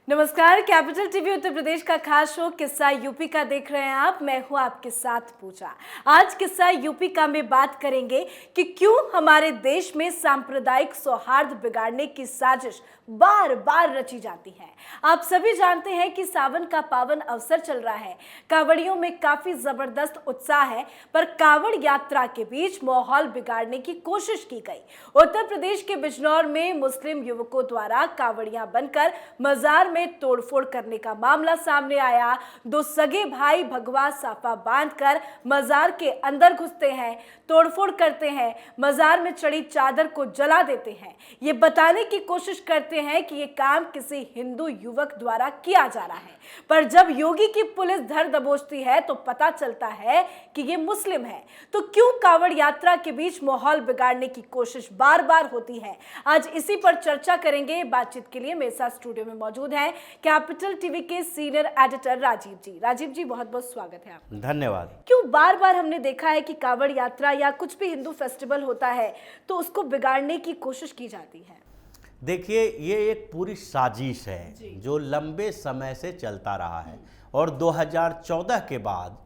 नमस्कार, capital TV Uttar Pradesh का खास शो किस्सा यूपी का देख रहे हैं आप। मैं हूं आपके साथ पूजा। आज किस्सा यूपी का में बात करेंगे कि क्यों हमारे देश में सांप्रदायिक सौहार्द बिगाड़ने की साजिश बार बार रची जाती है। आप सभी जानते हैं कि सावन का पावन अवसर चल रहा है। कांवड़ियों में काफी जबरदस्त उत्साह है, पर कांवड़ यात्रा के बीच माहौल बिगाड़ने की कोशिश की गई। उत्तर प्रदेश के बिजनौर में मुस्लिम युवकों द्वारा कांवड़ियां बनकर मजार में तोड़फोड़ करने का मामला सामने आया। दो सगे भाई भगवा साफा बांधकर मजार के अंदर घुसते हैं, तोड़फोड़ करते हैं, मजार में चढ़ी चादर को जला देते हैं। ये बताने की कोशिश करते हैं कि ये काम किसी हिंदू युवक द्वारा किया जा रहा है, पर जब योगी की पुलिस धर दबोचती है तो पता चलता है कि ये मुस्लिम है। तो क्यों कांवड़ यात्रा के बीच माहौल बिगाड़ने की कोशिश बार बार होती है? आज इसी पर चर्चा करेंगे। बातचीत के लिए मेरे साथ स्टूडियो में मौजूद हैं कैपिटल टीवी के सीनियर एडिटर राजीव जी। राजीव जी, बहुत बहुत स्वागत है आपका। धन्यवाद। क्यों बार बार हमने देखा है कि कांवड़ यात्रा या कुछ भी हिंदू फेस्टिवल होता है तो उसको बिगाड़ने की कोशिश की जाती है? देखिए, ये एक पूरी साजिश है जो लंबे समय से चलता रहा है और 2014 के बाद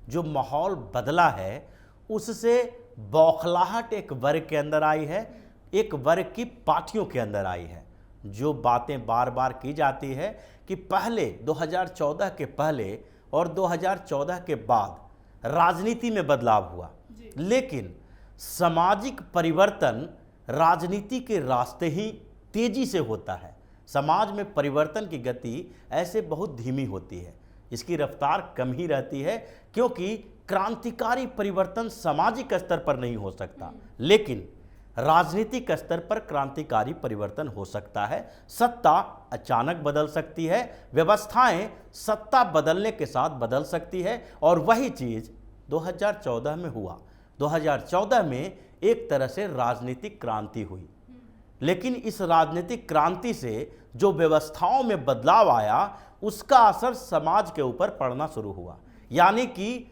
जो माहौल बदला है उससे बौखलाहट एक वर्ग के अंदर आई है, एक वर्ग की पार्टियों के अंदर आई है। जो बातें बार बार की जाती है कि पहले 2014 के पहले और 2014 के बाद राजनीति में बदलाव हुआ, लेकिन सामाजिक परिवर्तन राजनीति के रास्ते ही तेजी से होता है। समाज में परिवर्तन की गति ऐसे बहुत धीमी होती है, इसकी रफ्तार कम ही रहती है, क्योंकि क्रांतिकारी परिवर्तन सामाजिक स्तर पर नहीं हो सकता, लेकिन राजनीतिक स्तर पर क्रांतिकारी परिवर्तन हो सकता है। सत्ता अचानक बदल सकती है, व्यवस्थाएं सत्ता बदलने के साथ बदल सकती है, और वही चीज 2014 में हुआ। 2014 में एक तरह से राजनीतिक क्रांति हुई, लेकिन इस राजनीतिक क्रांति से जो व्यवस्थाओं में बदलाव आया उसका असर समाज के ऊपर पड़ना शुरू हुआ। यानी कि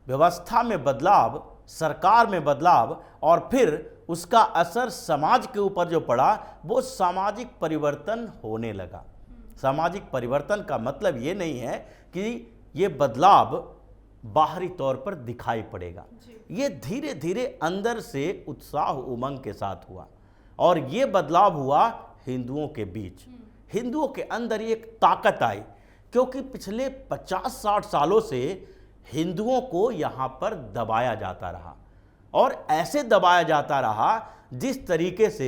व्यवस्था में बदलाव, सरकार में बदलाव, और फिर उसका असर समाज के ऊपर जो पड़ा वो सामाजिक परिवर्तन होने लगा। सामाजिक परिवर्तन का मतलब ये नहीं है कि ये बदलाव बाहरी तौर पर दिखाई पड़ेगा, ये धीरे धीरे अंदर से उत्साह उमंग के साथ हुआ, और ये बदलाव हुआ हिंदुओं के बीच। हिंदुओं के अंदर एक ताकत आई, क्योंकि पिछले 50-60 सालों से हिंदुओं को यहाँ पर दबाया जाता रहा, और ऐसे दबाया जाता रहा जिस तरीके से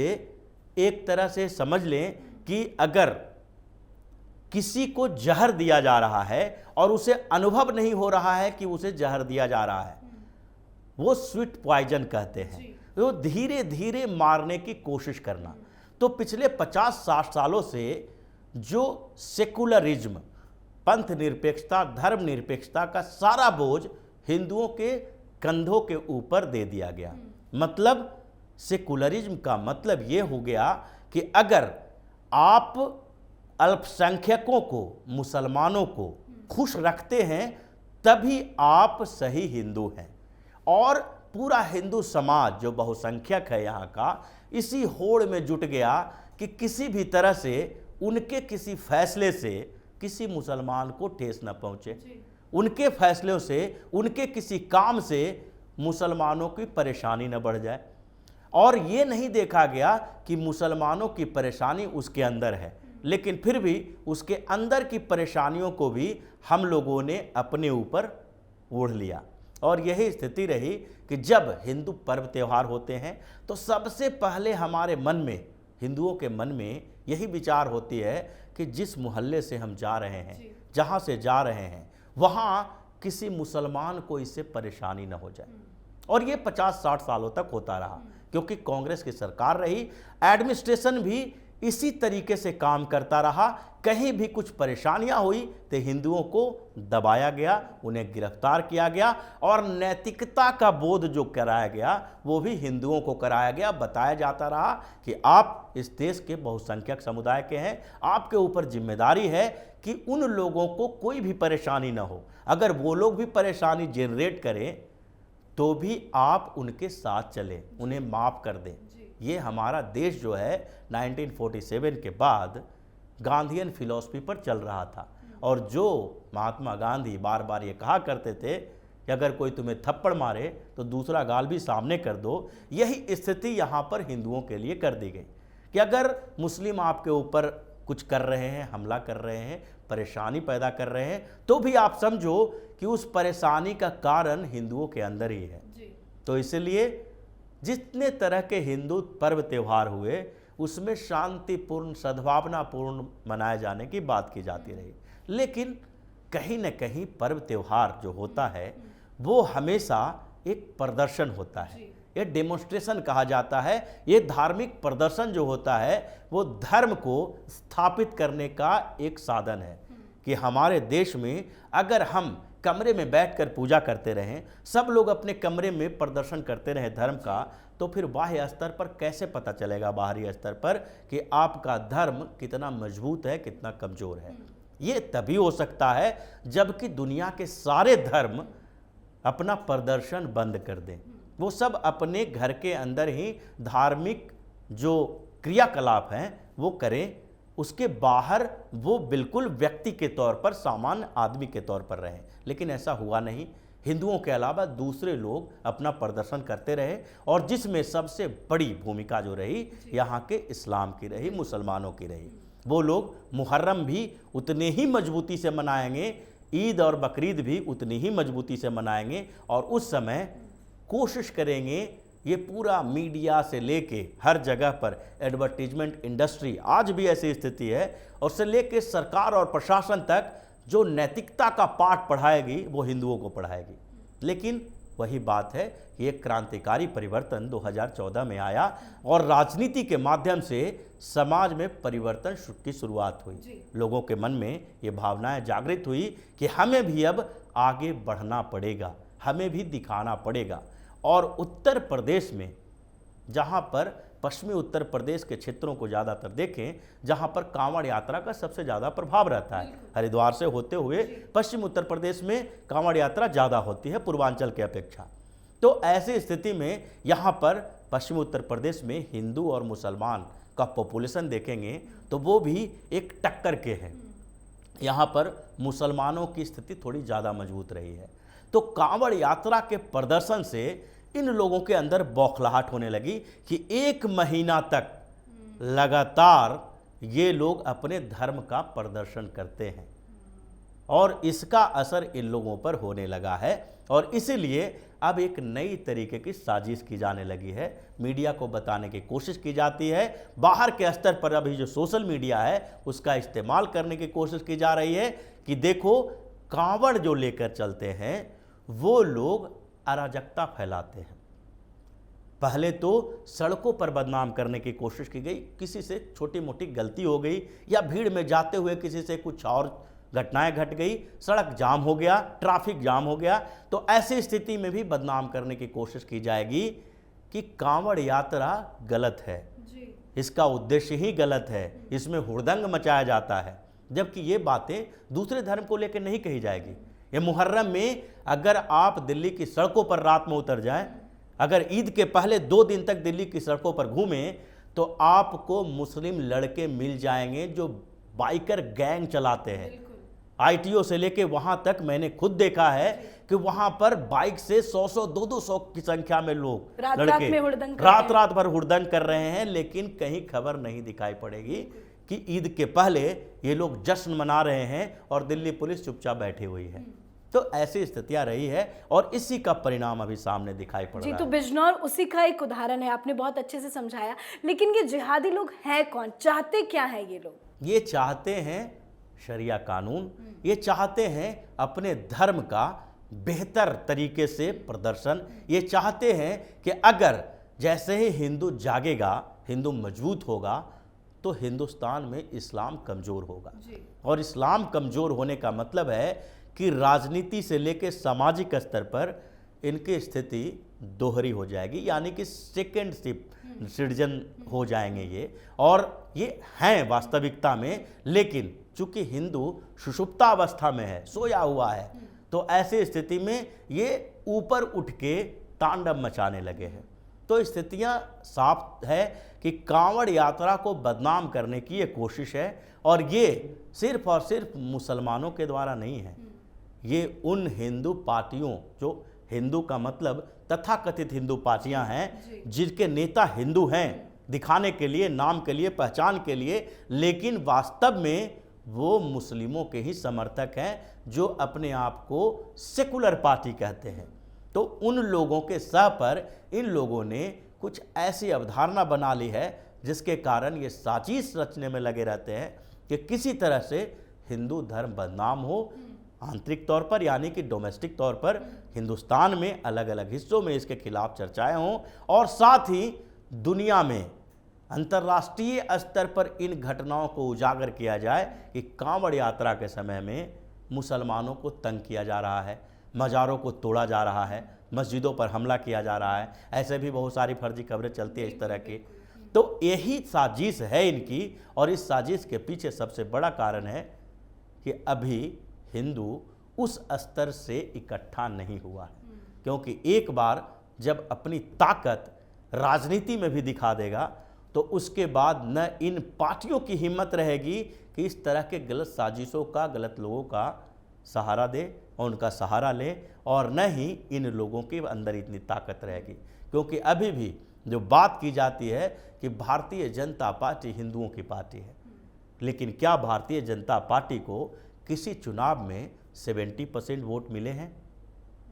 एक तरह से समझ लें कि अगर किसी को जहर दिया जा रहा है और उसे अनुभव नहीं हो रहा है कि उसे जहर दिया जा रहा है, वो स्वीट पॉइजन कहते हैं, वो धीरे धीरे मारने की कोशिश करना। तो पिछले 50-60 सालों से जो सेकुलरिज्म, पंथ निरपेक्षता, धर्म निरपेक्षता का सारा बोझ हिंदुओं के कंधों के ऊपर दे दिया गया। मतलब सेकुलरिज्म का मतलब ये हो गया कि अगर आप अल्पसंख्यकों को, मुसलमानों को खुश रखते हैं तभी आप सही हिंदू हैं, और पूरा हिंदू समाज जो बहुसंख्यक है यहाँ का, इसी होड़ में जुट गया कि किसी भी तरह से उनके किसी फैसले से किसी मुसलमान को ठेस न पहुँचे, उनके फैसलों से, उनके किसी काम से मुसलमानों की परेशानी न बढ़ जाए। और ये नहीं देखा गया कि मुसलमानों की परेशानी उसके अंदर है, लेकिन फिर भी उसके अंदर की परेशानियों को भी हम लोगों ने अपने ऊपर ओढ़ लिया। और यही स्थिति रही कि जब हिंदू पर्व त्यौहार होते हैं तो सबसे पहले हमारे मन में, हिंदुओं के मन में यही विचार होती है कि जिस मोहल्ले से हम जा रहे हैं, जहाँ से जा रहे हैं, वहाँ किसी मुसलमान को इससे परेशानी न हो जाए। और ये 50-60 सालों तक होता रहा, क्योंकि कांग्रेस की सरकार रही, एडमिनिस्ट्रेशन भी इसी तरीके से काम करता रहा। कहीं भी कुछ परेशानियां हुई तो हिंदुओं को दबाया गया, उन्हें गिरफ्तार किया गया, और नैतिकता का बोध जो कराया गया वो भी हिंदुओं को कराया गया। बताया जाता रहा कि आप इस देश के बहुसंख्यक समुदाय के हैं, आपके ऊपर जिम्मेदारी है कि उन लोगों को कोई भी परेशानी ना हो। अगर वो लोग भी परेशानी जनरेट करें तो भी आप उनके साथ चलें, उन्हें माफ़ कर दें। ये हमारा देश जो है 1947 के बाद गांधीयन फिलॉसफी पर चल रहा था। और जो महात्मा गांधी बार बार ये कहा करते थे कि अगर कोई तुम्हें थप्पड़ मारे तो दूसरा गाल भी सामने कर दो, यही स्थिति यहाँ पर हिंदुओं के लिए कर दी गई कि अगर मुस्लिम आपके ऊपर कुछ कर रहे हैं, हमला कर रहे हैं, परेशानी पैदा कर रहे हैं, तो भी आप समझो कि उस परेशानी का कारण हिंदुओं के अंदर ही है। तो इसलिए जितने तरह के हिंदू पर्व त्यौहार हुए उसमें शांतिपूर्ण सद्भावनापूर्ण मनाए जाने की बात की जाती रही, लेकिन कहीं न कहीं पर्व त्यौहार जो होता है वो हमेशा एक प्रदर्शन होता है, ये डेमोन्स्ट्रेशन कहा जाता है। ये धार्मिक प्रदर्शन जो होता है वो धर्म को स्थापित करने का एक साधन है कि हमारे देश में अगर हम कमरे में बैठकर पूजा करते रहें, सब लोग अपने कमरे में प्रदर्शन करते रहें धर्म का, तो फिर बाह्य स्तर पर कैसे पता चलेगा, बाहरी स्तर पर, कि आपका धर्म कितना मजबूत है, कितना कमज़ोर है। ये तभी हो सकता है जबकि दुनिया के सारे धर्म अपना प्रदर्शन बंद कर दें, वो सब अपने घर के अंदर ही धार्मिक जो क्रियाकलाप हैं वो करें, उसके बाहर वो बिल्कुल व्यक्ति के तौर पर, सामान्य आदमी के तौर पर रहें। लेकिन ऐसा हुआ नहीं, हिंदुओं के अलावा दूसरे लोग अपना प्रदर्शन करते रहे, और जिसमें सबसे बड़ी भूमिका जो रही यहाँ के इस्लाम की रही, मुसलमानों की रही। वो लोग मुहर्रम भी उतने ही मजबूती से मनाएंगे, ईद और बकरीद भी उतनी ही मजबूती से मनाएंगे, और उस समय कोशिश करेंगे ये पूरा मीडिया से लेके हर जगह पर एडवर्टीजमेंट इंडस्ट्री, आज भी ऐसी स्थिति है, और से लेके सरकार और प्रशासन तक जो नैतिकता का पाठ पढ़ाएगी वो हिंदुओं को पढ़ाएगी। लेकिन वही बात है, ये क्रांतिकारी परिवर्तन 2014 में आया और राजनीति के माध्यम से समाज में परिवर्तन की शुरुआत हुई। लोगों के मन में ये भावनाएं जागृत हुई कि हमें भी अब आगे बढ़ना पड़ेगा, हमें भी दिखाना पड़ेगा। और उत्तर प्रदेश में, जहाँ पर पश्चिमी उत्तर प्रदेश के क्षेत्रों को ज़्यादातर देखें, जहाँ पर कांवड़ यात्रा का सबसे ज़्यादा प्रभाव रहता है, हरिद्वार से होते हुए पश्चिम उत्तर प्रदेश में कांवड़ यात्रा ज़्यादा होती है पूर्वांचल के अपेक्षा। तो ऐसी स्थिति में यहाँ पर पश्चिम उत्तर प्रदेश में हिंदू और मुसलमान का पॉपुलेशन देखेंगे तो वो भी एक टक्कर के हैं। यहाँ पर मुसलमानों की स्थिति थोड़ी ज़्यादा मजबूत रही है। तो कांवड़ यात्रा के प्रदर्शन से इन लोगों के अंदर बौखलाहट होने लगी कि 1 महीना तक लगातार ये लोग अपने धर्म का प्रदर्शन करते हैं, और इसका असर इन लोगों पर होने लगा है। और इसीलिए अब एक नई तरीके की साजिश की जाने लगी है, मीडिया को बताने की कोशिश की जाती है, बाहर के स्तर पर अभी जो सोशल मीडिया है उसका इस्तेमाल करने की कोशिश की जा रही है कि देखो कांवड़ जो लेकर चलते हैं वो लोग अराजकता फैलाते हैं। पहले तो सड़कों पर बदनाम करने की कोशिश की गई, किसी से छोटी मोटी गलती हो गई या भीड़ में जाते हुए किसी से कुछ और घटनाएं घट गई, सड़क जाम हो गया, ट्रैफिक जाम हो गया, तो ऐसी स्थिति में भी बदनाम करने की कोशिश की जाएगी कि कांवड़ यात्रा गलत है, इसका उद्देश्य ही गलत है, इसमें हुड़दंग मचाया जाता है। जबकि ये बातें दूसरे धर्म को लेकर नहीं कही जाएगी। ये मुहर्रम में अगर आप दिल्ली की सड़कों पर रात में उतर जाएं, अगर ईद के पहले 2 दिन तक दिल्ली की सड़कों पर घूमें, तो आपको मुस्लिम लड़के मिल जाएंगे जो बाइकर गैंग चलाते हैं। आईटीओ से लेके वहां तक मैंने खुद देखा है कि वहां पर बाइक से 100-100, 200 की संख्या में लोग लड़के रात भर हुड़दंग कर रहे हैं, लेकिन कहीं खबर नहीं दिखाई पड़ेगी कि ईद के पहले ये लोग जश्न मना रहे हैं और दिल्ली पुलिस चुपचाप बैठी हुई है। तो ऐसी स्थितियां रही है और इसी का परिणाम अभी सामने दिखाई पड़ रहा है। तो बिजनौर उसी का एक उदाहरण है, आपने बहुत अच्छे से समझाया। लेकिन ये जिहादी लोग हैं कौन, चाहते क्या हैं ये लोग? ये चाहते हैं शरिया कानून, ये चाहते हैं अपने धर्म का बेहतर तरीके से प्रदर्शन, ये चाहते हैं कि अगर जैसे ही हिंदू जागेगा, हिंदू मजबूत होगा, तो हिंदुस्तान में इस्लाम कमज़ोर होगा। और इस्लाम कमज़ोर होने का मतलब है कि राजनीति से लेकर सामाजिक स्तर पर इनकी स्थिति दोहरी हो जाएगी, यानी कि सेकेंड सिटीजन हो जाएंगे ये। और ये हैं वास्तविकता में, लेकिन चूंकि हिंदू सुषुप्तावस्था में है, सोया हुआ है, तो ऐसी स्थिति में ये ऊपर उठ के तांडव मचाने लगे हैं। तो स्थितियां साफ है कि कांवड़ यात्रा को बदनाम करने की ये कोशिश है, और ये सिर्फ और सिर्फ मुसलमानों के द्वारा नहीं है, ये उन हिंदू पार्टियों, जो हिंदू का मतलब तथाकथित हिंदू पार्टियां हैं, जिनके नेता हिंदू हैं दिखाने के लिए, नाम के लिए, पहचान के लिए, लेकिन वास्तव में वो मुस्लिमों के ही समर्थक हैं, जो अपने आप को सेकुलर पार्टी कहते हैं। तो उन लोगों के सह पर इन लोगों ने कुछ ऐसी अवधारणा बना ली है जिसके कारण ये साजिश रचने में लगे रहते हैं कि किसी तरह से हिंदू धर्म बदनाम हो, आंतरिक तौर पर यानी कि डोमेस्टिक तौर पर हिंदुस्तान में अलग अलग हिस्सों में इसके खिलाफ चर्चाएं हों, और साथ ही दुनिया में अंतर्राष्ट्रीय स्तर पर इन घटनाओं को उजागर किया जाए कि कांवड़ यात्रा के समय में मुसलमानों को तंग किया जा रहा है, मज़ारों को तोड़ा जा रहा है, मस्जिदों पर हमला किया जा रहा है। ऐसे भी बहुत सारी फर्जी खबरें चलती है इस तरह की। तो यही साजिश है इनकी, और इस साजिश के पीछे सबसे बड़ा कारण है कि अभी हिंदू उस स्तर से इकट्ठा नहीं हुआ है, क्योंकि एक बार जब अपनी ताकत राजनीति में भी दिखा देगा तो उसके बाद न इन पार्टियों की हिम्मत रहेगी कि इस तरह के गलत साजिशों का, गलत लोगों का सहारा दे और उनका सहारा ले, और न ही इन लोगों के अंदर इतनी ताकत रहेगी। क्योंकि अभी भी जो बात की जाती है कि भारतीय जनता पार्टी हिंदुओं की पार्टी है, लेकिन क्या भारतीय जनता पार्टी को किसी चुनाव में 70% वोट मिले हैं?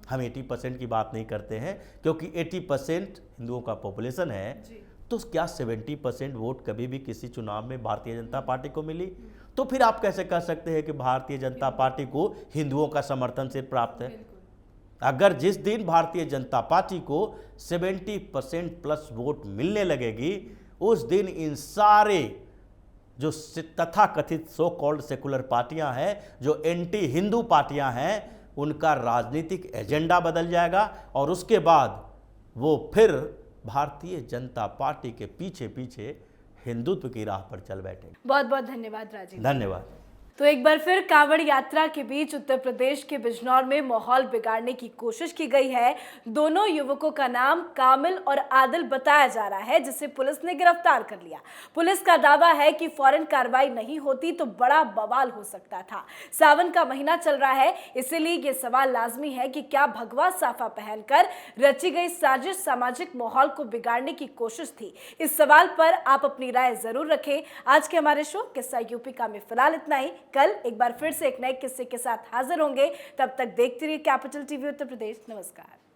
हम 80% की बात नहीं करते हैं, क्योंकि 80% हिंदुओं का पॉपुलेशन है। तो क्या 70% वोट कभी भी किसी चुनाव में भारतीय जनता पार्टी को मिली? तो फिर आप कैसे कह सकते हैं कि भारतीय जनता पार्टी को हिंदुओं का समर्थन सिर्फ प्राप्त है? अगर जिस दिन भारतीय जनता पार्टी को 70% प्लस वोट मिलने लगेगी, उस दिन इन सारे जो तथाकथित सो कॉल्ड सेकुलर पार्टियां हैं, जो एंटी हिंदू पार्टियां हैं, उनका राजनीतिक एजेंडा बदल जाएगा, और उसके बाद वो फिर भारतीय जनता पार्टी के पीछे पीछे हिंदुत्व की राह पर चल बैठे। बहुत बहुत धन्यवाद राजीव। धन्यवाद। तो एक बार फिर कांवड़ यात्रा के बीच उत्तर प्रदेश के बिजनौर में माहौल बिगाड़ने की कोशिश की गई है। दोनों युवकों का नाम कामिल और आदिल बताया जा रहा है, जिसे पुलिस ने गिरफ्तार कर लिया। पुलिस का दावा है कि फौरन कार्रवाई नहीं होती तो बड़ा बवाल हो सकता था। सावन का महीना चल रहा है, इसीलिए ये सवाल लाजमी है कि क्या भगवा साफा पहनकर रची गई साजिश सामाजिक माहौल को बिगाड़ने की कोशिश थी? इस सवाल पर आप अपनी राय जरूर रखें। आज के हमारे शो किस्सा यूपी का में फिलहाल इतना ही। कल एक बार फिर से एक नए किस्से के साथ हाजिर होंगे। तब तक देखते रहिए कैपिटल टीवी उत्तर प्रदेश। नमस्कार।